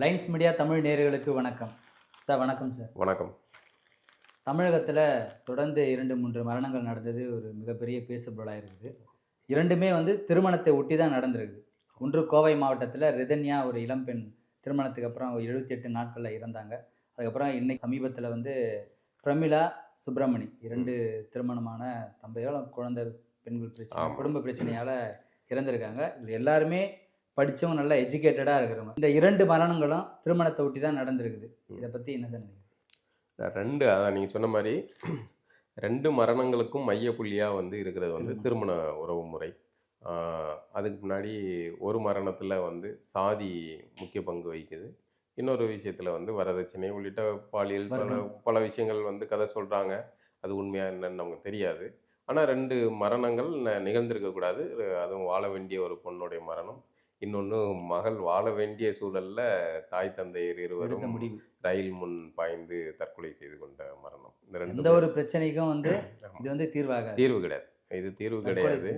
Lines media Tamil நேயர்களுக்கு வணக்கம் sir. வணக்கம் சார். வணக்கம். தமிழகத்தில் தொடர்ந்து 2-3 மரணங்கள் நடந்தது ஒரு மிகப்பெரிய பேசுபொருளாக இருக்குது. இரண்டுமே திருமணத்தை ஒட்டி தான் நடந்திருக்குது. ஒன்று கோவை மாவட்டத்தில் ரிதன்யா, ஒரு இளம்பெண், திருமணத்துக்கு அப்புறம் 78 நாட்களில் இறந்தாங்க. அதுக்கப்புறம் இன்னைக்கு சமீபத்தில் பிரமிளா, சுப்பிரமணி 2 திருமணமான தம்பதிகள் குழந்தை பெண்கள் பிரச்சனை, குடும்ப பிரச்சனையால் இறந்திருக்காங்க. இது எல்லாருமே படித்தவங்க, நல்லா எஜுகேட்டடாக இருக்கிறவங்க. இந்த 2 மரணங்களும் திருமணத்தை ஒட்டி தான் நடந்திருக்குது. இதை பற்றி என்ன சார் நினைக்கிறீங்க? அதான் நீங்கள் சொன்ன மாதிரி 2 மரணங்களுக்கும் மையப்புள்ளியாக இருக்கிறது திருமண உறவு முறை. அதுக்கு முன்னாடி ஒரு மரணத்தில் சாதி முக்கிய பங்கு வகிக்குது. இன்னொரு விஷயத்தில் வரதட்சணை உள்ளிட்ட பாலியல் பல விஷயங்கள் கதை சொல்கிறாங்க. அது உண்மையாக என்னன்னு நமக்கு தெரியாது. ஆனால் 2 மரணங்கள் நிகழ்ந்திருக்கக்கூடாது. அதுவும் வாழ வேண்டிய ஒரு பொண்ணுடைய மரணம், இன்னொன்று மகள் வாழ வேண்டிய சூழலில் தாய் தந்தையர் இருவரும் ரயில் முன் பாய்ந்து தற்கொலை செய்து கொண்ட மரணம். இந்த எந்த ஒரு பிரச்சனைக்கும் இது தீர்வு கிடையாது. இது தீர்வு கிடையாது.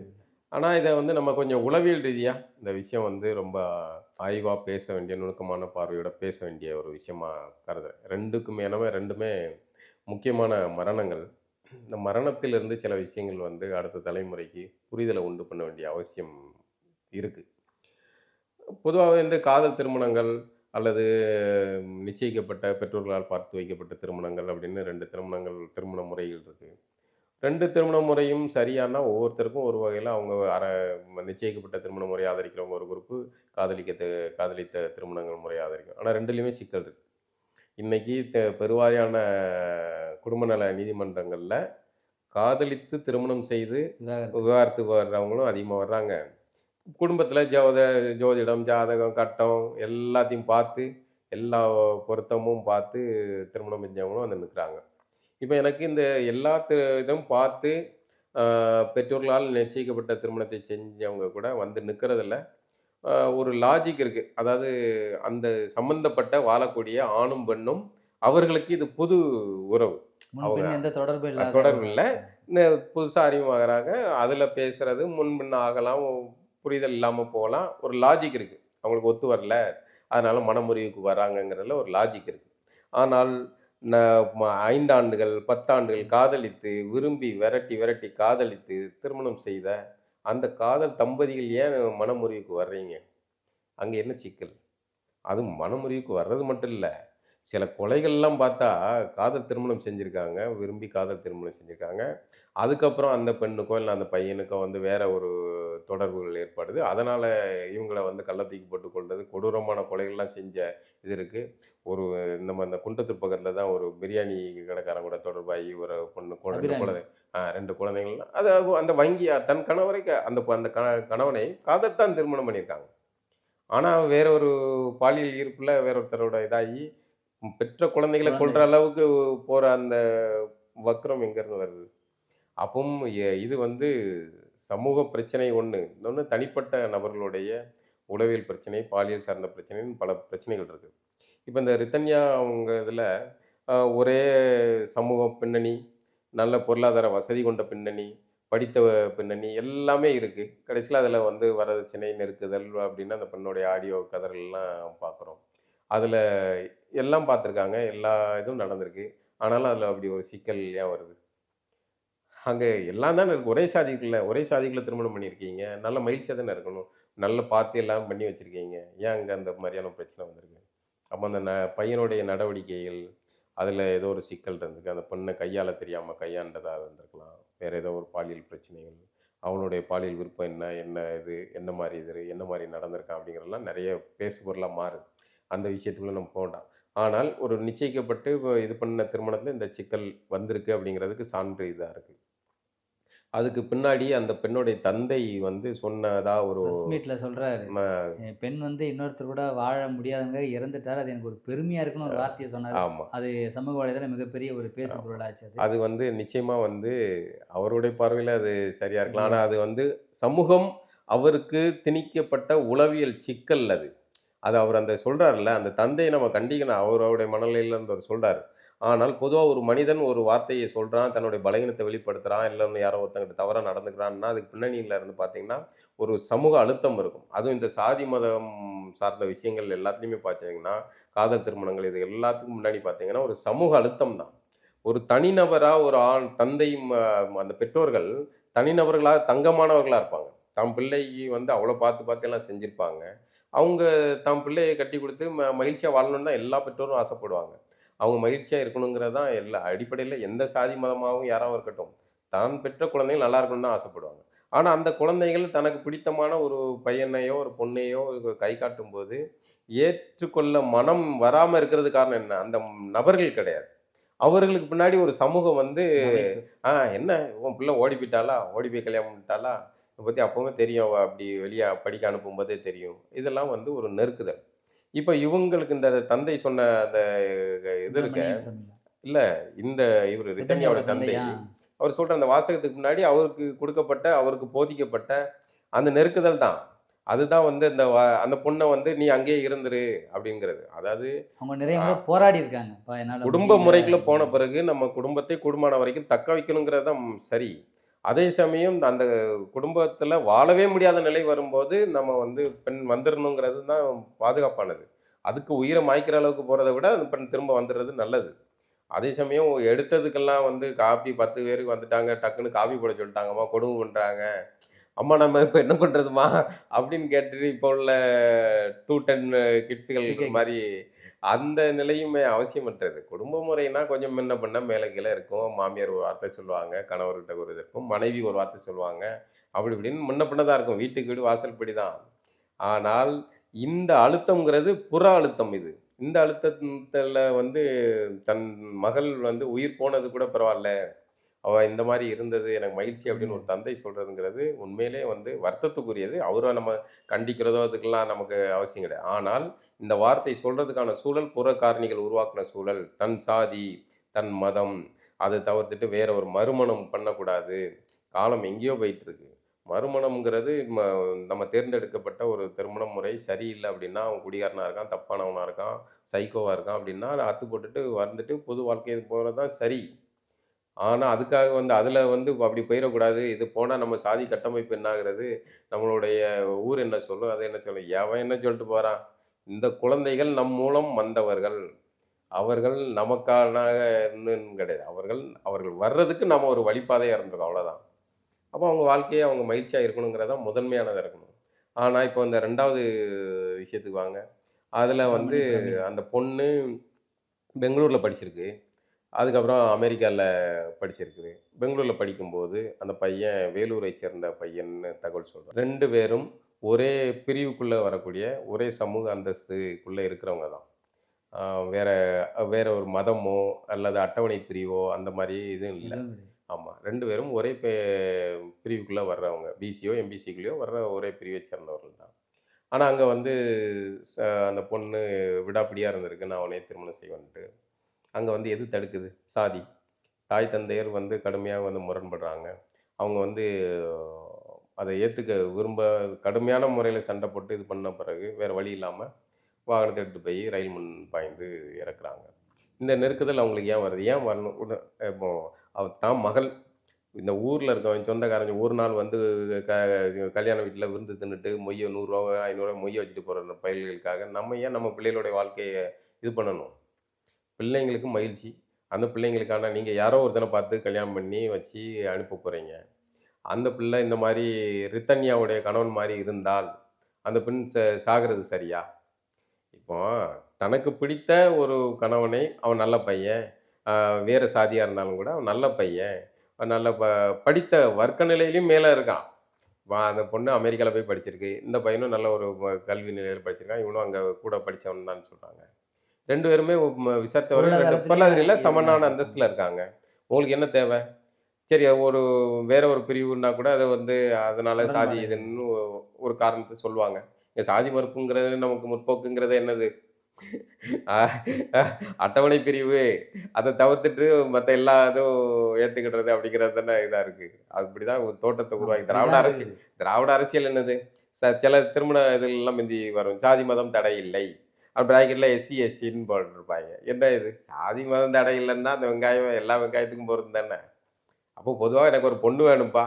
ஆனால் இதை நம்ம கொஞ்சம் உளவியல் ரீதியாக இந்த விஷயம் ரொம்ப ஆய்வாக பேச வேண்டிய, நுணுக்கமான பார்வையோட பேச வேண்டிய ஒரு விஷயமா கருதுறேன். ரெண்டுமே முக்கியமான மரணங்கள். இந்த மரணத்திலிருந்து சில விஷயங்கள் அடுத்த தலைமுறைக்கு புரிதலை உண்டு பண்ண வேண்டிய அவசியம் இருக்குது. பொதுவாக காதல் திருமணங்கள் அல்லது நிச்சயிக்கப்பட்ட பெற்றோர்களால் பார்த்து வைக்கப்பட்ட திருமணங்கள் அப்படின்னு 2 திருமண முறைகள் இருக்குது. 2 திருமண முறையும் சரியானா ஒவ்வொருத்தருக்கும் ஒரு வகையில் அவங்க நிச்சயிக்கப்பட்ட திருமண முறையை ஆதரிக்கிறவங்க ஒரு குரூப்பு, காதலித்த திருமணங்கள் முறையை ஆதரிக்கும். ஆனால் 2லேயுமே சிக்கல் இருக்குது. இன்றைக்கி பெருவாரியான குடும்ப நல நீதிமன்றங்களில் காதலித்து திருமணம் செய்து விவாகரத்துக்கு வர்றவங்களும் அதிகமாக வர்றாங்க. குடும்பத்தில் ஜோதிடம், ஜாதகம், கட்டம் எல்லாத்தையும் பார்த்து, எல்லா பொருத்தமும் பார்த்து திருமணம் செஞ்சவங்களும் நிற்கிறாங்க. இப்போ எனக்கு இந்த எல்லா இதுவும் பார்த்து பெற்றோர்களால் நிச்சயிக்கப்பட்ட திருமணத்தை செஞ்சவங்க கூட நிற்கிறதில்ல. ஒரு லாஜிக் இருக்குது. அதாவது அந்த சம்பந்தப்பட்ட வாழக்கூடிய ஆணும் பெண்ணும் அவர்களுக்கு இது புது உறவு, அவங்க எந்த தொடர்பு இல்லை. இந்த புதுசாக அறிமுகமாகறாங்க. அதில் பேசுகிறது முன்பின் ஆகலாம், புரிதல் இல்லாமல் போகலாம். ஒரு லாஜிக் இருக்குது. அவங்களுக்கு ஒத்து வரல, அதனால் மனமுறிவுக்கு வராங்கங்கிறதுல ஒரு லாஜிக் இருக்குது. ஆனால் 5 ஆண்டுகள் 10 ஆண்டுகள் காதலித்து, விரும்பி விரட்டி காதலித்து திருமணம் செய்த அந்த காதல் தம்பதிகள் ஏன் மனமுறிவுக்கு வர்றீங்க? அங்கே என்ன சிக்கல்? அதுவும் மனமுறிவுக்கு வர்றது மட்டும் இல்லை, சில கொலைகள்லாம் பார்த்தா காதல் திருமணம் செஞ்சுருக்காங்க, விரும்பி காதல் திருமணம் செஞ்சுருக்காங்க. அதுக்கப்புறம் அந்த பெண்ணுக்கோ இல்லை அந்த பையனுக்கோ வேற ஒரு தொடர்புகள் ஏற்படுது. அதனால் இவங்களை கள்ளத்தூக்கி போட்டு கொள்வது, கொடூரமான கொலைகள்லாம் செஞ்ச இது இருக்குது. அந்த குன்றத்தூர் பக்கத்தில் தான் ஒரு பிரியாணி கடைக்காரன் கூட தொடர்பாகி ஒரு பொண்ணு 2 குழந்தைகள். அது அந்த வங்கி தன் கணவரை அந்த கணவனை காதல்தான் திருமணம் பண்ணியிருக்காங்க. ஆனால் வேற ஒரு பாலியல் ஈர்ப்பில் வேற ஒருத்தரோட இதாகி பெற்ற குழந்தைகளை கொள்ற அளவுக்கு போகிற அந்த வக்ரம் எங்கேருந்து வருது? அப்பவும் இது சமூக பிரச்சனை ஒன்று, இன்னொன்று தனிப்பட்ட நபர்களுடைய உளவியல் பிரச்சனை, பாலியல் சார்ந்த பிரச்சனைன்னு பல பிரச்சனைகள் இருக்குது. இப்போ இந்த ரிதன்யா அவங்க இதில் ஒரே சமூக பின்னணி, நல்ல பொருளாதார வசதி கொண்ட பின்னணி, படித்த பின்னணி எல்லாமே இருக்குது. கடைசியில் அதில் வரதட்சணை, நெருக்குதல் அப்படின்னு அந்த பெண்ணுடைய ஆடியோ கதறெல்லாம் பார்க்குறோம். அதில் எல்லாம் பார்த்துருக்காங்க, எல்லா இதுவும் நடந்திருக்கு. ஆனாலும் அதில் அப்படி ஒரு சிக்கல் ஏன் வருது? அங்கே எல்லாம் தானே இருக்குது. ஒரே சாதிக்குள்ளே திருமணம் பண்ணியிருக்கீங்க, நல்ல மகிழ்ச்சியாக தானே இருக்கணும். நல்ல பார்த்து எல்லாம் பண்ணி வச்சுருக்கீங்க. ஏன் அங்கே அந்த மாதிரியான பிரச்சனை வந்திருக்கு? அப்போ அந்த பையனுடைய நடவடிக்கைகள், அதில் ஏதோ ஒரு சிக்கல் இருந்திருக்கு. அந்த பெண்ணை கையாள தெரியாமல் கையாண்டதாக இருந்திருக்கலாம். வேறு ஏதோ ஒரு பாலியல் பிரச்சனைகள், அவனுடைய பாலியல் விருப்பம் என்ன இது, என்ன மாதிரி நடந்திருக்கான் அப்படிங்கிறதெல்லாம் நிறைய பேசுபொருளாக மாறுது. அந்த விஷயத்துக்குள்ளே நம்ம போகலாம். ஆனால் ஒரு நிச்சயிக்கப்பட்டு இது பண்ண திருமணத்தில் இந்த சிக்கல் வந்திருக்கு அப்படிங்கிறதுக்கு சான்று இதாக இருக்குது. அதுக்கு பின்னாடி அந்த பெண்ணுடைய தந்தை சொன்னதா ஒரு மீட்டில் சொல்கிறாரு, பெண் இன்னொருத்தர் கூட வாழ முடியாதவங்க இறந்துட்டார், அது எனக்கு ஒரு பெருமையாக இருக்குன்னு ஒரு வார்த்தையை சொன்னார். ஆமாம், அது சமூக வலைதளம் மிகப்பெரிய ஒரு பேசு பொருளாச்சு. அது நிச்சயமாக அவருடைய பார்வையில் அது சரியாக இருக்கலாம். ஆனால் அது சமூகம் அவருக்கு திணிக்கப்பட்ட உளவியல் சிக்கல். அது அவர் அந்த சொல்கிறார்ல, அந்த தந்தையை நம்ம கண்டிக்கணும். அவருடைய மனநிலையில் அவர் சொல்கிறார். ஆனால் பொதுவாக ஒரு மனிதன் ஒரு வார்த்தையை சொல்கிறான், தன்னுடைய பலகீனத்தை வெளிப்படுத்துகிறான், இல்லைன்னு யாரோ ஒருத்தங்கிட்ட தவறாக நடந்துக்கிறான்னா அதுக்கு பின்னணியில் இருந்து பார்த்தீங்கன்னா ஒரு சமூக அழுத்தம் இருக்கும். அதுவும் இந்த சாதி மதம் சார்ந்த விஷயங்கள் எல்லாத்துலேயுமே பார்த்தீங்கன்னா, காதல் திருமணங்கள் இது எல்லாத்துக்கும் முன்னாடி பார்த்தீங்கன்னா ஒரு சமூக அழுத்தம் தான். ஒரு தனிநபரா ஒரு ஆண் தந்தை அந்த பெற்றோர்கள் தனிநபர்களா தங்கமானவர்களா இருப்பாங்க. தம் பிள்ளைக்கு வந்து அவ்வளோ பார்த்து பார்த்து எல்லாம் செஞ்சிருப்பாங்க. அவங்க தம் பிள்ளைய கட்டி குடுத்து மகிழ்ச்சியா வாழணும்னு தான் எல்லா பெற்றோரும் ஆசைப்படுவாங்க. அவங்க மகிழ்ச்சியா இருக்கணுங்கிறது தான் எல்லா அடிப்படையில எந்த சாதி மதமாவும் யாராவும் இருக்கட்டும். தான் பெற்ற குழந்தைகள் நல்லா இருக்கணும்னு தான் ஆசைப்படுவாங்க. ஆனா அந்த குழந்தைகள் தனக்கு பிடித்தமான ஒரு பையனையோ, ஒரு பொண்ணையோ கை காட்டும்போது, ஏற்றுக்கொள்ள மனம் வராம இருக்கிறது காரணம் என்ன? அந்த நபர்கள் கிடையாது. அவர்களுக்கு பின்னாடி ஒரு சமூகம் வந்து, இந்த அமைப்பு. என்ன உன் பிள்ளை ஓடி போய்ட்டாளா? ஓடி போய் கல்யாணம் பண்ணிட்டாளா? இத பத்தி அப்பவே தெரியும். அவ அப்படி வெளிய படிக்க அனுப்பும்போதே தெரியும். இதெல்லாம் வந்து ஒரு நெருக்குதல். இப்ப இவங்களுக்கு இந்த தந்தை சொன்ன அந்த இது இருக்க சுப்பிரமணியன் சொன்னீங்க. இல்ல இந்த இவரு ரிதன்யாவோட ரிதன்யாவோட தந்தை, தந்தையா? அவர் சொல்ற அந்த வாசகத்துக்கு முன்னாடி அவருக்கு குடுக்கப்பட்ட, அவருக்கு போதிக்கப்பட்ட அந்த நெருக்குதல் தான். அதுதான் வந்து அந்த பொண்ண வந்து "நீ அங்கேயே இருந்துரு" அப்படிங்கிறது. அதாவது அவங்க நிறைய அ முறை போராடி இருக்காங்க. "அப்பா என்னால குடும்ப முடியல" முறைக்குள்ள போன அப்படின்னு. பிறகு நம்ம குடும்பத்தை கூடுமான வரைக்கும் தக்க வைக்கணுங்கிறது தான் சரி. அதே சமயம் அந்த குடும்பத்துல வாழவே முடியாத நிலை வரும்போது, நம்ம வந்து பெண் வந்துரணுங்கிறது தான் பாதுகாப்பானது. அதுக்கு உயிர மாய்க்கிற அளவுக்கு போறத விட, அந்த பெண் திரும்ப வந்துர்றது நல்லது. அதே சமயம் எடுத்ததுக்கெல்லாம் வந்து காப்பி 10 பேருக்கு வந்துட்டாங்க, டக்குன்னு காப்பி போட சொல்லிட்டாங்கம்மா, கொடும பண்றாங்க. அம்மா நம்ம இப்ப என்ன பண்றதும்மா? அப்படின்னு கேட்டுட்டு இப்போ உள்ள 210 கிட்ஸுகள் டூ கே மாரி கிட்ஸ். அந்த நிலையுமே அவசியமற்றது. குடும்ப முறைன்னா கொஞ்சம் முன்ன பின்ன மேல கீழ இருக்கும். மாமியார் ஒரு வார்த்தை சொல்லுவாங்க, கணவர்கிட்ட ஒரு இது இருக்கும், மனைவி ஒரு வார்த்தை சொல்லுவாங்க. அப்படி இப்படின்னு முன்ன பின்ன தான் இருக்கும். வீட்டுக்கு வீடு வாசல்படி தான். ஆனால் இந்த அழுத்தம்ங்கிறது புற அழுத்தம் இது. இந்த அழுத்தத்துல வந்து தன் மகள் வந்து உயிர் போனது கூட பரவால்ல. அவ இந்த மாரி இருந்தது எனக்கு மகிழ்ச்சி அப்படின்னு ஒரு ம். தந்தை சொல்றதுங்கிறது உண்மையிலே வந்து வருத்தத்துக்குரியது. அவர நம்ம கண்டிக்கிறதோ, அதுக்கெல்லாம் நமக்கு அவசியம் கிடையாது. ஆனால் இந்த வார்த்தை சொல்றதுக்கான சூழல் புற காரணிகள் உருவாக்குன சூழல். தன் சாதி, தன் மதம், அத தவிர்த்துட்டு வேற ஒரு மறுமணம் பண்ணக்கூடாது. காலம் எங்கேயோ போயிட்டுருக்கு. மறுமணம்ங்கிறது நம்ம தேர்ந்தெடுக்கப்பட்ட ஒரு திருமண முறை சரியில்ல அப்படின்னா, அவன் குடிகாரனா இருக்கான், தப்பானவனா இருக்கான், சைக்கோவா இருக்கான் அப்படின்னா, அத அத்து போட்டுட்டு வந்துட்டு பொது வாழ்க்கை போறது தான் சரி. ஆனா, அதுக்காக வந்து அதுல வந்து அப்படி போயிறக்கூடாது. இது போனா நம்ம சாதி கட்டமைப்பு என்ன ஆகுறது? நம்மளுடைய ஊர் என்ன சொல்லும்? அது என்ன சொல்லும்? எவன் என்ன சொல்லிட்டு போறான்? இந்த குழந்தைகள் நம் மூலம் வந்தவர்கள். அவர்கள் நமக்கானன்னு கிடையாது. அவர்கள் அவர்கள் வர்றதுக்கு நம்ம ஒரு வழிப்பாதையா இருந்திருக்கோம். அவ்வளோதான். அப்போ அவங்க வாழ்க்கையே அவங்க மகிழ்ச்சியா இருக்கணுங்கிறது தான் முதன்மையானதா இருக்கணும். ஆனா, இப்போ இந்த 2வது விஷயத்துக்கு வாங்க. அதுல வந்து சுப்பிரமணிய பிரமிளா. அந்த பொண்ணு பெங்களூர்ல படிச்சிருக்கு. அதுக்கப்புறம் அமெரிக்கால படிச்சிருக்குது. பெங்களூர்ல படிக்கும்போது, அந்த பையன் வேலூரைச் சேர்ந்த பையன்னு தகவல் சொல்றான். 2 பேரும் ஒரே பிரிவுக்குள்ள வரக்கூடிய, ஒரே சமூக அந்தஸ்துக்குள்ள இருக்கிறவங்க தான். ஆ வேற வேற ஒரு மதமோ, அல்லது அட்டவணை பிரிவோ அந்த மாரி எதுவும் இல்ல. எதுவும் கிடையாது. ஆமா. 2 பேரும் ஒரே பிரிவுக்குள்ள வர்றவங்க. பிசியோ, எம்பிசிக்குள்ளயோ வர்ற ஒரே பிரிவைச் சேர்ந்தவர்கள் தான். ஆனா, அங்க வந்து ச அந்த பொண்ணு விடாப்பிடியா இருந்திருக்கு. நான் உன்னைய திருமணம் செய்வேன்ட்டு. அங்க வந்து எது தடுக்குது? சாதி. தாய் தந்தையர் வந்து கடுமையா வந்து முரண்படுறாங்க. அவங்க வந்து அத ஏத்துக்க கடுமையான முறையில சண்டை போட்டு இது பண்ண பிறகு, வேற வழி இல்லாம வாகனத்த எடுத்துட்டு போய் ரயில் முன் பாய்ந்து இறக்குறாங்க. இந்த நெருக்குதல் அவங்களுக்கு ஏன் வருது? ஏன் வரணும்? இப்போ தான் மகள் இந்த ஊர்ல இருக்கவன் சொந்தக்காரங்க ஒரு நாள் வந்து க கல்யாண வீட்ல விருந்து தின்னுட்டு மொய்ய ரூ. 100 ரூ. 500 மொய்ய வச்சுட்டு போற பயல்களுக்காக நம்ம ஏன் நம்ம பிள்ளைகளுடைய வாழ்க்கைய இது பண்ணணும்? பிள்ளைங்களுக்கு மகிழ்ச்சி. அந்த பிள்ளைங்களுக்கான நீங்க யாரோ ஒருத்தன பார்த்து கல்யாணம் பண்ணி வச்சு அனுப்ப போறீங்க. அந்த பிள்ளை இந்த மாரி ரித்தன்யாவுடைய கணவன் மாரி இருந்தால், அந்த பெண் சாகுறது சரியா? இப்போ தனக்கு பிடித்த ஒரு கணவனை, அவன் நல்ல பையன். வேற சாதியா இருந்தாலும் கூட, அவன் நல்ல பையன். அவன் நல்ல படித்த வர்க்க நிலையிலயும் மேல இருக்கான். அந்த பொண்ணு அமெரிக்கால போய் படிச்சிருக்கு. இந்த பையனும் நல்ல ஒரு கல்வி நிலையில படிச்சிருக்கான். இவனும் அங்க கூட படிச்சவன் தான் சொல்றாங்க. 2 பேருமே விசாரித்தவர்கள் 2 பொருளாதாரத்திலயும் பொருளாதாரத்தில சமனான எதிரானவர்கள் அந்தஸ்துல சமம். இருக்காங்க. உங்களுக்கு என்ன தேவை? சரி ஒரு வேற ஒரு பிரிவுன்னா கூட அத வந்து அதனால சாதி முரண்பாடுகள். இதுன்னு ஒரு காரணத்த சொல்லுவாங்க. இங்க சாதி மறுப்புங்கிறது நமக்கு முற்போக்குங்கிறது என்னது? அ அட்டவணை பிரிவு. அத தவிர்த்துட்டு மத்த எல்லா இதுவும் ஏத்துக்கிடுறது அப்படிங்கிறது தானே இதா இருக்கு. அப்படிதான் ஒரு தோற்றத்த உருவாக்கி அப்படிதான் இருக்குது. திராவிட அரசியல் என்னது? சில திருமண இதுலலாம் மிந்தி வரும். ஜாதி மதம் தடை இல்லை. அது ப்ராக்கெட்டில் எஸ்சி எஸ்டின்னு போட்டுருப்பாங்க. என்ன இது சாதி மதம் தடை இல்லைன்னா அந்த வெங்காயம் எல்லா வெங்காயத்துக்கும் போகிறது தானே. அப்போ பொதுவாக எனக்கு ஒரு பொண்ணு வேணும்ப்பா,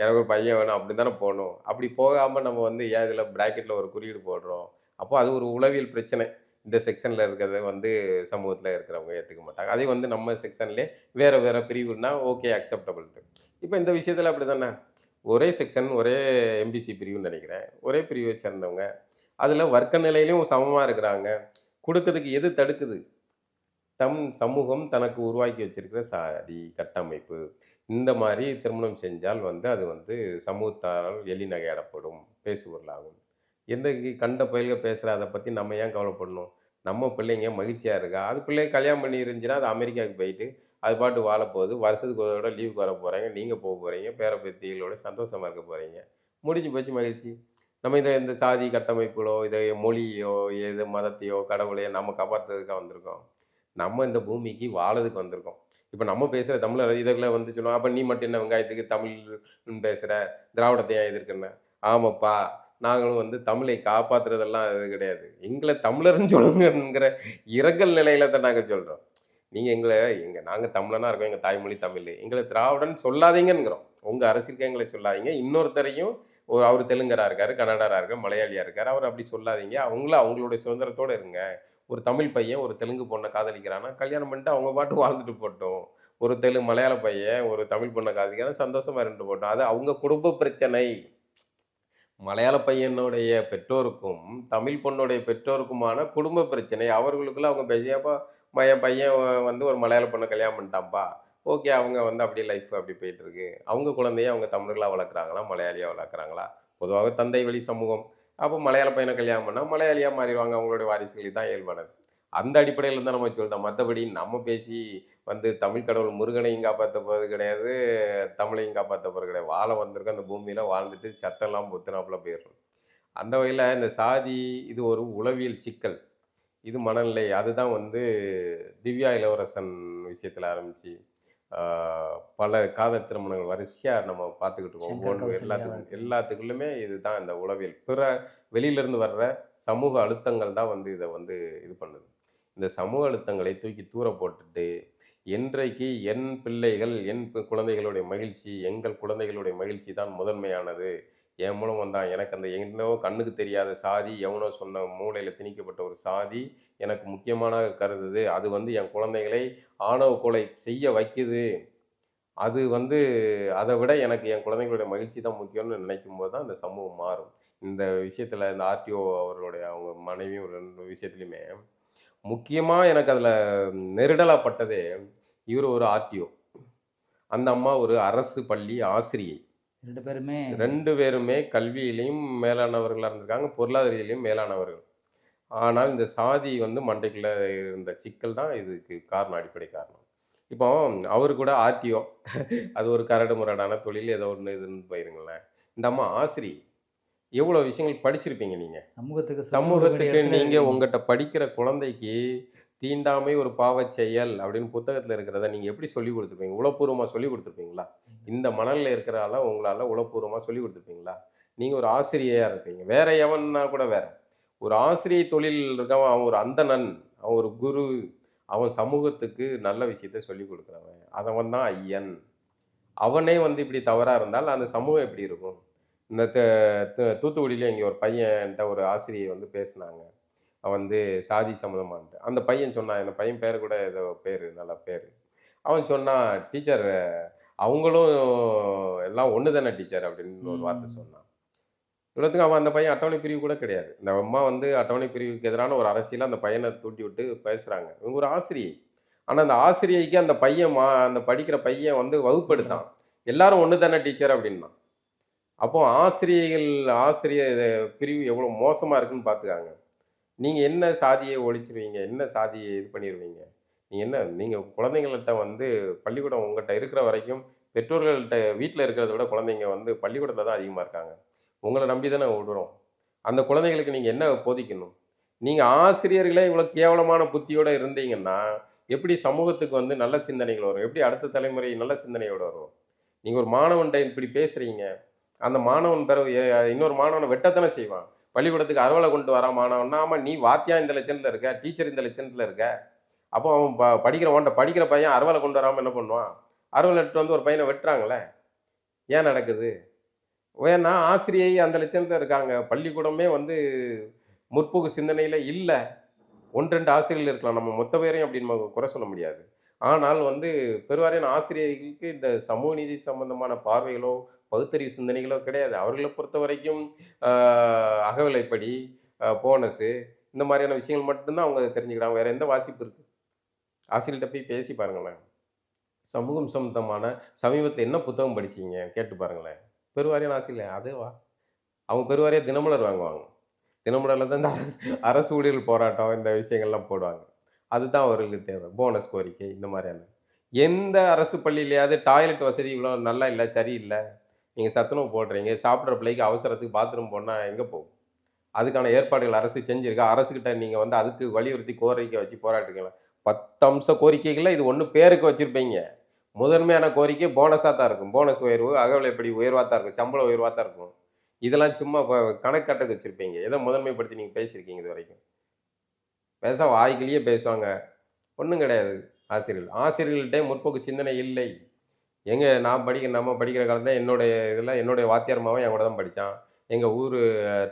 எனக்கு ஒரு பையன் வேணும் அப்படி தானே போகணும். அப்படி போகாமல் நம்ம வந்து ஏன் இதில் ப்ராக்கெட்டில் ஒரு குறியீடு போடுறோம். அப்போ அது ஒரு உளவியல் பிரச்சனை. இந்த செக்ஷனில் இருக்கிறத வந்து சமூகத்தில் இருக்கிறவங்க ஏற்றுக்க மாட்டாங்க. அதே வந்து நம்ம செக்ஷன்லேயே வேறு வேறு பிரிவுன்னா ஓகே அக்செப்டபிள்ட்டு. இப்போ இந்த விஷயத்தில் அப்படி தானே. ஒரே செக்ஷன் ஒரே எம்பிசி பிரிவுன்னு நினைக்கிறேன். ஒரே பிரிவை சேர்ந்தவங்க அதில் வர்க்க நிலையிலும் சமமாக இருக்கிறாங்க. கொடுக்கறதுக்கு எது தடுக்குது? சமூகம் தனக்கு உருவாக்கி வச்சிருக்கிற சாதி கட்டமைப்பு. இந்த மாதிரி திருமணம் செஞ்சால் வந்து அது வந்து சமூகத்தால் எளிநகையாடப்படும், பேசுபொருளாகும். எந்த கண்ட பயல்க பேசுகிற அதை பற்றி நம்ம ஏன் கவலைப்படணும்? நம்ம பிள்ளைங்க மகிழ்ச்சியாக இருக்கா? அது பிள்ளைங்க கல்யாணம் பண்ணி இருந்துச்சுன்னா அது அமெரிக்காவுக்கு போயிட்டு அது பாட்டு வாழப்போகுது. வருஷத்துக்கு ஒரு தடவை லீவுக்கு வர போகிறாங்க. நீங்கள் போக போகிறீங்க. பேர பேத்திகளோட சந்தோஷமாக இருக்க போகிறீங்க. முடிஞ்சு போச்சு மகிழ்ச்சி. நம்ம இந்த சாதி கட்டமைப்புகளோ இதை மொழியோ எது மதத்தையோ கடவுளையோ நம்ம காப்பாற்றுறதுக்காக வந்திருக்கோம். நம்ம இந்த பூமிக்கு வாழறதுக்கு வந்திருக்கோம். இப்போ நம்ம பேசுகிற தமிழர் இதில் வந்து சொல்லுவோம், அப்போ நீ மட்டும் என்ன வெங்காயத்துக்கு தமிழ்னு பேசுகிற, திராவிடத்தை ஏன் எதிர்க்குன்னு. ஆமாப்பா, நாங்களும் வந்து தமிழை காப்பாற்றுறதெல்லாம் இது கிடையாது. எங்களை தமிழர்னு சொல்லுங்கிற இரங்கல் நிலையில தான் நாங்கள் சொல்கிறோம். நீங்கள் நாங்கள் தமிழனா இருக்கோம், எங்கள் தாய்மொழி தமிழ். எங்களை திராவிடன்னு சொல்லாதீங்கங்கிறோம். உங்கள் அரசியலுக்கு எங்களை சொல்லாதீங்க. இன்னொருத்தரையும் அவர் தெலுங்கரா இருக்காரு, கன்னடரா இருக்காரு, மலையாளியா இருக்காரு, அவர் அப்படி சொல்லாதீங்க. அவங்களுடைய சுதந்திரத்தோடு இருங்க. ஒரு தமிழ் பையன் ஒரு தெலுங்கு பொண்ணை காதலிக்கிறான்னா கல்யாணம் பண்ணிட்டு அவங்க பாட்டு வாழ்ந்துட்டு போட்டோம். ஒரு மலையாள பையன் ஒரு தமிழ் பொண்ணை காதலிக்கிறான், சந்தோஷமா இருந்துட்டு போட்டோம். அது அவங்க குடும்ப பிரச்சனை. மலையாள பையனுடைய பெற்றோருக்கும் தமிழ் பொண்ணுடைய பெற்றோருக்குமான குடும்ப பிரச்சனை. அவர்களுக்குள்ள அவங்க பேசியாப்பா என் பையன் வந்து ஒரு மலையாள பொண்ணை கல்யாணம் பண்ணிட்டான்ப்பா. ஓகே, அவங்க வந்து அப்படியே லைஃப் அப்படி போயிட்டு இருக்கு. அவங்க குழந்தைய அவங்க தமிழர்களாக வளர்க்குறாங்களா, மலையாளியாக வளர்க்குறாங்களா? பொதுவாக தந்தை வழி சமூகம். அப்போ மலையாள பையனை கல்யாணம் பண்ணால் மலையாளியாக மாறிடுவாங்க. அவங்களுடைய வாரிசுகள் தான் இயல்பானது. அந்த அடிப்படையில் தான் நம்ம சொல்லிட்டோம். மற்றபடி நம்ம பேசி வந்து தமிழ் கடவுள் முருகனையும் காப்பாற்ற போகிறது கிடையாது, தமிழையும் காப்பாற்ற போகிறது கிடையாது. வாழ வந்திருக்கோம், அந்த பூமியில் வாழ்ந்துட்டு சத்தம்லாம் பொத்துனாப்புல போயிடணும். அந்த வகையில் இந்த சாதி இது ஒரு உளவியல் சிக்கல். இது மனநிலை. அதுதான் வந்து திவ்யா இளவரசன் விஷயத்தில் ஆரம்பித்து பல காதல் திருமணங்கள் வரிசையாக நம்ம பார்த்துக்கிட்டு இருக்கோம். சங்கர் ஒவ்வொன்று கௌசல்யா எல்லாத்துக்குள்ளுமே இதுதான் இந்த உளவியல். வெளியிலேருந்து வர்ற சமூக அழுத்தங்கள் தான் வந்து இதை வந்து இது பண்ணுது. இந்த சமூக அழுத்தங்களை தூக்கி தூர போட்டுட்டு என்றைக்கு என் பிள்ளைகள் என் குழந்தைகளுடைய மகிழ்ச்சி, எங்கள் குழந்தைகளுடைய மகிழ்ச்சி தான் முதன்மையானது. என் மூலம் வந்தான் எனக்கு அந்த என்னவோ கண்ணுக்கு தெரியாத சாதி, எவனோ சொன்ன மூளையில் திணிக்கப்பட்ட ஒரு சாதி எனக்கு முக்கியமான கருதுது. அது வந்து என் குழந்தைகளை ஆணவ கொலை செய்ய வைக்குது. அது வந்து அதை விட எனக்கு என் குழந்தைங்களுடைய மகிழ்ச்சி தான் முக்கியம்னு நினைக்கும் போது தான் இந்த சமூகம் மாறும். இந்த விஷயத்தில் இந்த ஆர்டிஓ அவர்களுடைய அவங்க மனைவியும் ஒரு 2 விஷயத்துலையுமே முக்கியமாக எனக்கு அதில் நெருடலாக பட்டதே, இவர் ஒரு ஆர்டிஓ, அந்த அம்மா ஒரு அரசு பள்ளி ஆசிரியை. 2 பேருமே 2 பேருமே கல்வியிலையும் மேலானவர்களாக இருந்திருக்காங்க, பொருளாதாரத்திலையும் மேலானவர்கள். ஆனால் இந்த சாதி வந்து மண்டைக்குள்ள இருந்த சிக்கல் தான் இதுக்கு காரணம், அடிப்படை காரணம். இப்போ அவரு கூட ஆர்டிஓ அது ஒரு கரடு முரடான தொழில், ஏதோ ஒன்று இதுன்னு போயிருங்களேன். இந்த அம்மா ஆசிரியை. எவ்வளோ விஷயங்கள் படிச்சிருப்பீங்க நீங்க. சமூகத்துக்கு சொல்லிக் கொடுக்க வேண்டிய சமூகத்துக்கு இடத்துல நீங்க இருக்கீங்க. உங்கட்ட படிக்கிற குழந்தைக்கு தீண்டாமை ஒரு பாவச் செயல் அப்படின்னு புத்தகத்துல இருக்கிறத நீங்க எப்படி சொல்லிக் கொடுத்துருப்பீங்க? உளப்பூர்வமா சொல்லிக் கொடுத்துருப்பீங்களா? இந்த மணல்ல இருக்கிற ஆள உங்களால உளப்பூர்வமா சொல்லிக் கொடுத்துருப்பீங்களா? நீங்க ஒரு ஆசிரியையா இருப்பீங்க. வேற எவன்னா கூட வேற. ஒரு ஆசிரியை தொழில் இருக்கவன், அவன் ஒரு அந்தணன், அவன் ஒரு குரு, அவன் சமூகத்துக்கு நல்ல விஷயத்த சொல்லிக் கொடுக்குறவன். அவன் தான் ஐயன். அவனே வந்து இப்படி தவறா இருந்தால் அந்த சமூகம் எப்படி இருக்கும்? இந்த தூத்துக்குடியில இங்கே ஒரு பையன்ட்ட ஒரு ஆசிரியை வந்து பேசினாங்க. அவன் வந்து சாதி சம்மந்தமான்ட்டு. அந்த பையன் சொன்னான், அந்த பையன் பேர் கூட ஏதோ பேரு, நல்ல பேரு. அவன் சொன்னான், "டீச்சர் அவங்களும் எல்லாம் ஒண்ணு தானே டீச்சர்" அப்படின்னு ஒரு வார்த்தை ம். சொன்னான். இவ்வளோத்துக்கும் அவன் அந்த பையன் அட்டவணை பிரிவு கூட கிடையாது. இந்த அம்மா வந்து அட்டவணை பிரிவுக்கு எதிரான ஒரு அரசியல அந்த பையனை தூண்டி விட்டு பேசுறாங்க. இவங்க ஒரு ஆசிரியை. ஆனா அந்த ஆசிரியைக்கு அந்த பையன் அந்த படிக்கிற பையன் வந்து சொல்றான். வகுப்பெடுத்தான். "எல்லாரும் ஒண்ணு தானே டீச்சர்" அப்படின்னான். அப்போ ஆசிரியர் பிரிவு எவ்வளோ மோசமா இருக்குன்னு பார்த்துக்கங்க. நீங்க என்ன சாதியை ஒழிச்சிருவீங்க? என்ன சாதியை இது பண்ணிருவீங்க? நீங்க குழந்தைங்கள்ட்ட வந்து பள்ளிக்கூடம் உங்கட்ட இருக்கிற வரைக்கும் பெற்றோர்கள்ட்ட வீட்ல இருக்கிறத விட குழந்தைங்க வந்து பள்ளிக்கூடத்துல தான் அதிகமா இருக்காங்க. உங்கள நம்பி தானே விடுறோம். அந்த குழந்தைகளுக்கு நீங்க என்ன போதிக்கணும்? நீங்க ஆசிரியர்களே இவ்வளோ கேவலமான புத்தியோட இருந்தீங்கன்னா, எப்படி சமூகத்துக்கு வந்து நல்ல சிந்தனைகள் வரும்? எப்படி அடுத்த தலைமுறை நல்ல சிந்தனையோட வரும்? நீங்க ஒரு மாணவன்ட்ட இப்படி பேசுறீங்க. அந்த மாணவன் பிறகு இன்னொரு மாணவன வெட்டத்தானே செய்வான். பள்ளிக்கூடத்துக்கு அறுவலை கொண்டு வரான் மாணவன்னா, ஆமா நீ வாத்தியா இந்த லட்சணத்தில் இருக்க, டீச்சர் இந்த லட்சணத்தில் இருக்க. அப்போ அவன் படிக்கிற பையன் அறுவலை கொண்டு வராமல் என்ன பண்ணுவான்? அறுவலை எடுத்துட்டு வந்து ஒரு பையனை வெட்டுறாங்களே, ஏன் நடக்குது? ஏன்னா ஆசிரியை அந்த லட்சணத்தில் இருக்காங்க. பள்ளிக்கூடமே வந்து முற்போக்கு சிந்தனையில் இல்லை. 1, 2 ஆசிரியர்கள் இருக்கலாம். நம்ம மொத்த பேரையும் அப்படி நம்ம குறை சொல்ல முடியாது. ஆனால் வந்து பெருவாரியான ஆசிரியர்களுக்கு இந்த சமூக நீதி சம்பந்தமான பார்வைகளோ, பகுத்தறிவு சிந்தனைகளோ கிடையாது. அவர்கள பொறுத்தவரைக்கும் அகவிலைப்படி, போனஸு இந்த மாதிரியான விஷயங்கள் மட்டும்தான் அவங்க தெரிஞ்சுக்கிறாங்க. வேற எந்த வாசிப்பு இருக்கு? ஆசிரியர்கிட்ட போய் பேசி பாருங்களேன். சமூகம் சம்பந்தமான சமீபத்தில என்ன புத்தகம் படிச்சீங்க? கேட்டு பாருங்களேன். பெருவாரியான ஆசிரியர் அதேவா? அவங்க பெருவாரியா தினமலர் வாங்குவாங்க. தினமலர்ல தான் இந்த அரசு ஊழியர்கள் போராட்டம் இந்த விஷயங்கள்லாம் போடுவாங்க. அதுதான் அவர்களுக்கு தேவை. போனஸ் கோரிக்கை இந்த மாதிரியான. எந்த அரசு பள்ளியிலயாவது டாய்லெட் வசதி இவ்வளோ நல்லா இல்ல, சரியில்ல. நீங்க சத்துணவு போடுறீங்க. சாப்பிடுற பிள்ளைக்கு அவசரத்துக்கு பாத்ரூம் போனா எங்க போகும்? அதுக்கான ஏற்பாடுகள் அரசு செஞ்சிருக்கா? அரசுகிட்ட நீங்க வந்து அதுக்கு வலியுறுத்தி கோரிக்கை வச்சு போராடுறீங்களா? 10 அம்ச கோரிக்கைகள்ல இது ஒண்ணு பேருக்கு வச்சிருப்பீங்க. முதன்மையான கோரிக்கை போனஸா தான் இருக்கும். போனஸ் உயர்வு, அகவிலைப்படி உயர்வா தான் இருக்கும். சம்பளம் உயர்வா தான் இருக்கும். இதெல்லாம் சும்மா கணக்கு வச்சிருப்பீங்க. எத முதன்மைப்படுத்தி நீங்க பேசியிருக்கீங்க இதுவரைக்கும்? பேச வாய்க்கிலேயே பேசுவாங்க. ஒண்ணும் கிடையாது ஆசிரியர்கள். ஆசிரியர்கள்ட்டே முற்போக்கு சிந்தனை இல்லை. நம்ம படிக்கிற காலத்துல என்னுடைய வாத்தியார் மகன் என் கூட தான் படிச்சான். எங்க ஊரு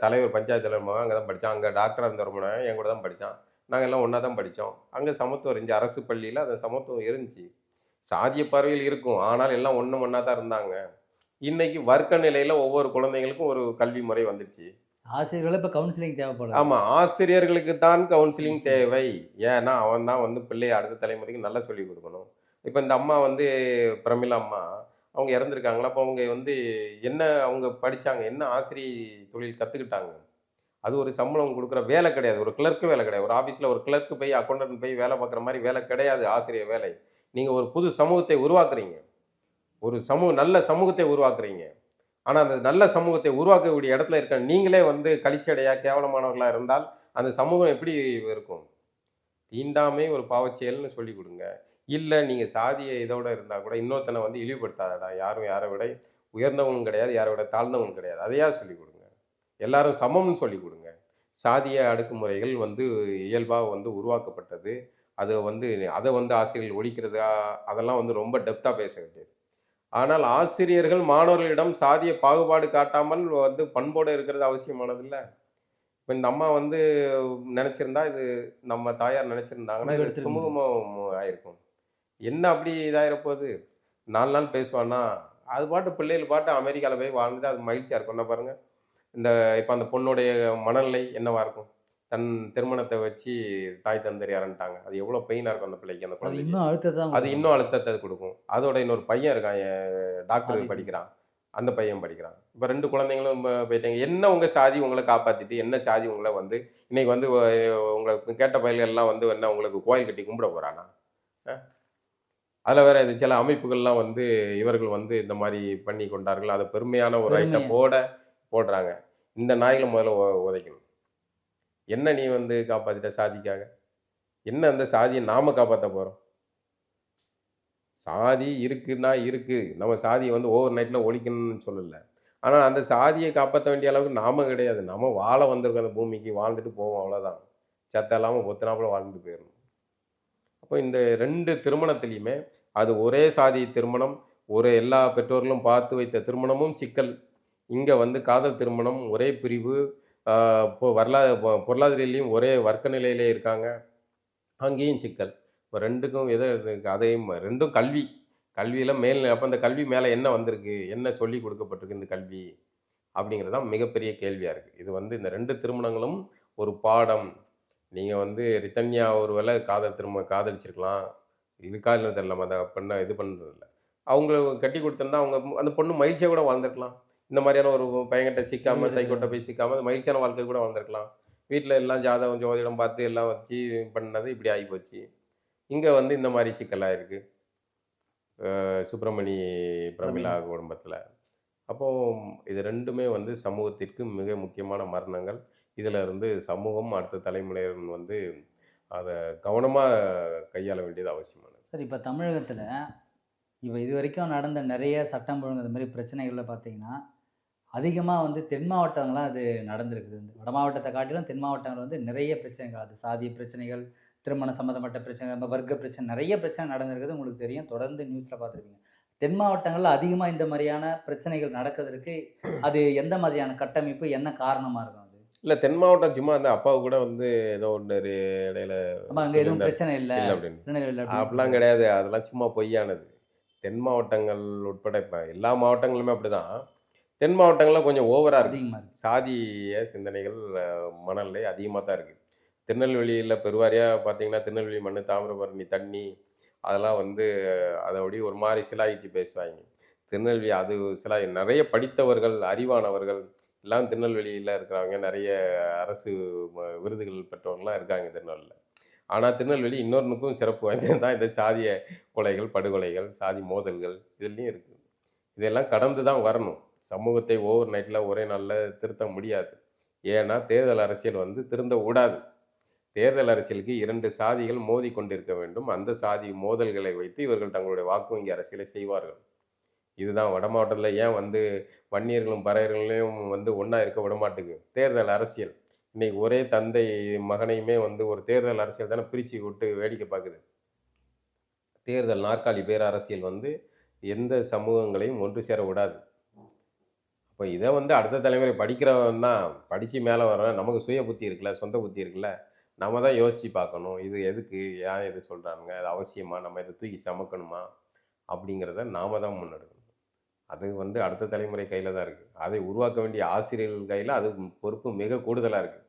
தலைவர் பஞ்சாயத்து தலைவர் மகன் அங்க தான் படிச்சான். அங்க டாக்டரா இருந்தவர் மகன் என் கூட தான் படிச்சான். நாங்க எல்லாம் ஒண்ணா தான் படிச்சோம். அங்க சமத்துவம் இருந்துச்சு. அரசு பள்ளியில அந்த சமத்துவம் இருந்துச்சு. சாதிய பார்வையில் இருக்கும். ஆனால் எல்லாம் ஒண்ணா தான் இருந்தாங்க. இன்னைக்கு வர்க்க நிலையில ஒவ்வொரு குழந்தைகளுக்கும் ஒரு கல்வி முறை வந்துடுச்சு. ஆசிரியர்களும் இப்ப கவுன்சிலிங் தேவைப்படுது. ஆமா. ஆசிரியர்களுக்கு தான் கவுன்சிலிங் தேவை. ஏன்னா, அவன் தான் வந்து பிள்ளைய அடுத்த தலைமுறைக்கு நல்லா சொல்லிக் குடுக்கணும். இப்ப இந்த அம்மா வந்து பிரமிளா அம்மா, அவங்க இறந்துருக்காங்களா? அப்ப அவங்க வந்து என்ன அவங்க படிச்சாங்க? என்ன ஆசிரியை தொழில் கத்துக்கிட்டாங்க? அது ஒரு சம்பளம் குடுக்குற வேலை கிடையாது. ஒரு கிளர்க் வேலை கிடையாது. ஒரு ஆபீஸ்ல ஒரு கிளர்க் போய், அக்கவுண்டன்ட் போய் வேலை பார்க்குற மாரி வேலை கிடையாது ஆசிரியர் வேலை. நீங்க ஒரு புது சமூகத்தை உருவாக்குறீங்க. நல்ல சமூகத்தை உருவாக்குறீங்க. ஆனா, அந்த நல்ல சமூகத்தை உருவாக்கக்கூடிய இடத்துல இருக்க நீங்களே வந்து கழிச்சடையா, கேவலமானவர்களா இருந்தால், அந்த சமூகம் எப்படி இருக்கும்? தீண்டாமை ஒரு பாவச்செயல்னு சொல்லிக் குடுங்க. இல்ல நீங்க சாதிய இதோட இருந்தா கூட இன்னொருத்தன வந்து இழிவுபடுத்தாதடா. யாரும் யார விட உயர்ந்தவங்களும் கிடையாது, யார விட தாழ்ந்தவங்களும் கிடையாது. அதையாவது சொல்லிக் குடுங்க. எல்லாரும் சமம்னு சொல்லிக் குடுங்க. சாதிய அடக்குமுறைகள் வந்து இயல்பா வந்து உருவாக்கப்பட்டது. அத வந்து ஆசிரியர்கள் ஒழிக்கிறதா, அதெல்லாம் வந்து ரொம்ப டெப்த்தா பேச வேண்டியது. ஆனால் ஆசிரியர்கள் மாணவர்களிடம் சாதிய பாகுபாடு காட்டாமல் வந்து பண்போடு இருக்கிறது அவசியமானதில்ல. இப்ப இந்த அம்மா வந்து நெனச்சிருந்தா, நம்ம தாயார் நெனச்சிருந்தாங்கன்னா, இது முடிவெடுத்திருக்க முடியும். சுமூகமா ஆயிருக்கும். என்ன அப்படி இதாயிரப்போது? 4 நாள் பேசுவானா? அது பாட்டு பிள்ளைகள் பாட்டு அமெரிக்கால போய் வாழ்ந்துட்டு அது மகிழ்ச்சியா இருக்கும். என்ன பாருங்க. இப்ப அந்த பொண்ணுடைய மனநிலை என்னவா இருக்கும்? தன் திருமணத்த வச்சு தாய் தந்தையர் இறந்துட்டாங்க. அது எவ்வளோ பெயினா இருக்கும் அந்த பிள்ளைக்கு, அந்த அது குழந்தைக்கு. இன்னும் அழுத்தத்த தான் அது குடுக்கும். இன்னும் அழுத்தத்த குடுக்கும். அதோட இன்னொரு பையன் இருக்கான். டாக்டர் சாதிச்சு. படிக்கிறான். அந்த பையன் படிக்கிறான். இப்ப 2 குழந்தைங்களும் போயிட்டாங்க. என்ன உங்க சாதி உங்கள காப்பாத்திட்டு, என்ன சாதி உங்கள வந்து இன்னைக்கு வந்து உங்கள கேட்ட பயல்கள் எல்லாம் வந்து என்ன உங்களுக்கு கோயில் கட்டி கும்பிட போறானா? அ அதுல வேற இது சில அமைப்புகள்லாம் வந்து இவர்கள் வந்து இந்த மாரி பண்ணி கொண்டார்கள். அத பெருமையான ஒரு பெருமையா. ரைட்டப்போட போடுறாங்க. இந்த நாய்கள முதல்ல உதைக்கணும். என்ன நீ வந்து காப்பாத்திட்ட சாதிக்காக? என்ன அந்த சாதிய நாம காப்பாத்த போறோம்? சாதி இருக்குன்னா இருக்கு. நம்ம சாதிய வந்து ஓவர் நைட்ல ஒழிக்கணும்னு சொல்லல. ஆனா, அந்த சாதிய காப்பாத்த வேண்டிய அளவுக்கு நாம கிடையாது. நம்ம வாழ வந்திருக்கோம் அந்த பூமிக்கு. வாழ்ந்துட்டு போவோம் அவ்வளோதான். செத்த இல்லாம பொத்துனாப்புல வாழ்ந்துட்டு போயிரணும். அப்போ இந்த 2 திருமணத்திலயுமே, அது ஒரே சாதி திருமணம், எல்லா பெற்றோர்களும் பார்த்து வைத்த திருமணமும் சிக்கல். இங்க வந்து காதல் திருமணம், ஒரே பிரிவு, ஆ இப்போ பொருளாதாரத்திலயும் ஒரே வர்க்க நிலையிலே இருக்காங்க. அங்கேயும் சிக்கல். இப்ப 2க்கும் எது இருக்கு? அதையும் 2ம் கல்வி. கல்வியில அப்ப அந்த கல்வி மேல என்ன வந்திருக்கு? என்ன சொல்லிக் கொடுக்கப்பட்டிருக்கு இந்த கல்வி? அப்படிங்கிறது தான் மிகப்பெரிய கேள்வியா இருக்கு. இது வந்து இந்த 2 திருமணங்களும் ஒரு பாடம். நீங்க வந்து ரிதன்யா ஒரு வேள காதலிச்சிருக்கலாம். இருக்கா இல்லன்னு தெரியல. அந்த பெண்ண இது பண்றதில்ல. அவங்கள கட்டிக் குடுத்திருந்தா, அந்த பொண்ணு மகிழ்ச்சியா கூட வாழ்ந்திருக்கலாம். இந்த மாரியான ஒரு பையன்கிட்ட சிக்காம, சைக்கோட்ட முடிவெடுத்திருக்க. போய் சிக்காம மகிழ்ச்சியான வாழ்க்கை கூட வாழ்ந்திருக்கலாம். வீட்ல எல்லாம் ஜாதகம், ஜோதிடம் பார்த்து எல்லாம் வச்சு பண்ணது இப்படி ஆயிப்போச்சு. இங்க வந்து இந்த மாரி சிக்கலா இருக்கு. சுப்பிரமணி, பிரமிளா பிரமிளா. குடும்பத்தில. அப்போ இது 2மே வந்து சமூகத்திற்கு மிக முக்கியமான மரணங்கள். இதுல இருந்து சமூகம் அடுத்த தலைமுறையினர் வந்து அத கவனமா கையாள வேண்டியது அவசியமானது. சரி, இப்ப தமிழகத்துல இதுவரைக்கும் நடந்த நெறைய சட்டம் ஒழுங்கு அது மாரி பிரச்சனைகள்ல பார்த்தீங்கன்னா, அதிகமாக வந்து தென் மாவட்டங்கள்லாம் அது நடந்திருக்குது. இந்த வட மாவட்டத்தை காட்டிலும் தென் மாவட்டங்கள் வந்து நிறைய பிரச்சனைகள், அது சாதிய பிரச்சனைகள், திருமணம் சம்மந்தப்பட்ட பிரச்சனை, நம்ம வர்க்க பிரச்சனை, நிறைய பிரச்சனை நடந்திருக்குது உங்களுக்கு தெரியும். தொடர்ந்து நியூஸில் பார்த்துருப்பீங்க. தென் மாவட்டங்கள்ல அதிகமா இந்த மாரியான பிரச்சனைகள் நடக்கிறதற்கு, அது எந்த மாதிரியான கட்டமைப்பு, என்ன காரணமா இருக்கும் அது? இல்ல தென் மாவட்டம் சும்மா அந்த அப்பாவு கூட வந்து ஏதோ ஒண்ணு இடையில அப்ப அங்க எதுவும் சொல்லியிருந்தாரு. பிரச்சனை இல்ல, இல்ல அப்படின்னு. திருநெல்வேலில அப்படின்னு அப்படிலாம் கிடையாது. அதெல்லாம் சும்மா பொய்யானது. தென் மாவட்டங்கள் உட்பட இப்ப எல்லா மாவட்டங்களுமே அப்படிதான். தென் மாவட்டங்கள்ல கொஞ்சம் ஓவரா இருக்கு. அதிகமா இருக்கு. சாதிய சிந்தனைகள் மனநிலை அதிகமா தான் இருக்கு. திருநெல்வேலியில பெருவாரியா பார்த்தீங்கன்னா, திருநெல்வேலி மண்ணு, தாமிரபரணி தண்ணி, அதெல்லாம் வந்து அத அப்படியே ஒரு மாரி சிலாகிச்சு பேசுவாய்ங்க. திருநெல்வேலி அது நெறைய படித்தவர்கள், அறிவானவர்கள் எல்லாம் திருநெல்வேலியில இருக்கிறவங்க. நெறைய அரசு விருதுகள் பெற்றவங்கலாம் இருக்காங்க திருநெல்வேலில. ஆனா திருநெல்வேலி இன்னொன்னுக்கும் சிறப்பு வாய்ந்தது தான் இந்த சாதிய கொலைகள், படுகொலைகள், சாதி மோதல்கள் இதுலயும் இருக்கு. இதெல்லாம் கடந்து தான் வரணும். சமூகத்தை ஓவர் நைட்ல ஒரே நாள்ல திருத்த முடியாது. ஏன்னா தேர்தல் அரசியல் வந்து திருந்த விடாது. தேர்தல் அரசியலுக்கு 2 சாதிகள் மோதிக் கொண்டிருக்க வேண்டும். அந்த சாதி மோதல்களை வைத்து இவர்கள் தங்களுடைய வாக்கு வங்கி அரசியலை செய்வார்கள். இதுதான் வட மாவட்டத்தில ஏன் வந்து வன்னியர்களும், பறையர்களையும் வந்து ஒண்ணா இருக்க விடமாட்டுது. தேர்தல் அரசியல். இன்னைக்கு ஒரே தந்தை மகனையுமே வந்து ஒரு தேர்தல் அரசியல் தானே பிரிச்சு விட்டு வேடிக்கை பார்க்குது. தேர்தல் நாற்காலி பேர் அரசியல் வந்து எந்த சமூகங்களையும் ஒன்று சேர விடாது. அப்ப இத வந்து அடுத்த தலைமுறை படிக்கிறவன் தான் படிச்சு மேல வர்றவன் நமக்கு சுய புத்தி இருக்குல்ல, சொந்த புத்தி இருக்குல்ல. நம்ம தான் யோசிச்சு பார்க்கணும். இது எதுக்கு? ஏன் இத சொல்றானுங்க? அது அவசியமா? நம்ம இத தூக்கி சுமக்கணுமா? அப்படிங்கிறத நாம தான் முன்னெடுக்கணும். அது வந்து அடுத்த தலைமுறை கையில தான் இருக்கு. அதை உருவாக்க வேண்டிய ஆசிரியர்கள் கையில அது பொறுப்பு மிக கூடுதலா இருக்கு.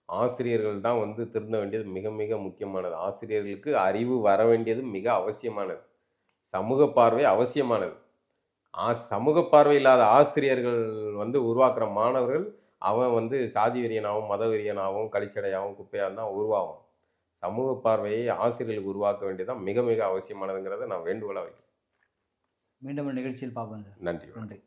ஆசிரியர்கள் தான் வந்து திருந்த வேண்டியது மிக மிக முக்கியமானது. ஆசிரியர்களுக்கு அறிவு வர வேண்டியது மிக அவசியமானது. சமூக பார்வை அவசியமானது. சமூக பார்வை இல்லாத ஆசிரியர்கள் வந்து உருவாக்குற மாணவர்கள், அவன் வந்து சாதி வெறியனாவும், மத வெறியனாவும், கழிச்சடையாவும், குப்பையாவும் தான் உருவாவான். சமூக பார்வையை ஆசிரியர்களுக்கு உருவாக்க வேண்டியது தான் மிக மிக அவசியமானதுங்கிறத நான் வேண்டுகோளா வைக்கிறேன். மீண்டும் ஒரு நிகழ்ச்சியில் பார்ப்போம் சார். நன்றி. நன்றி.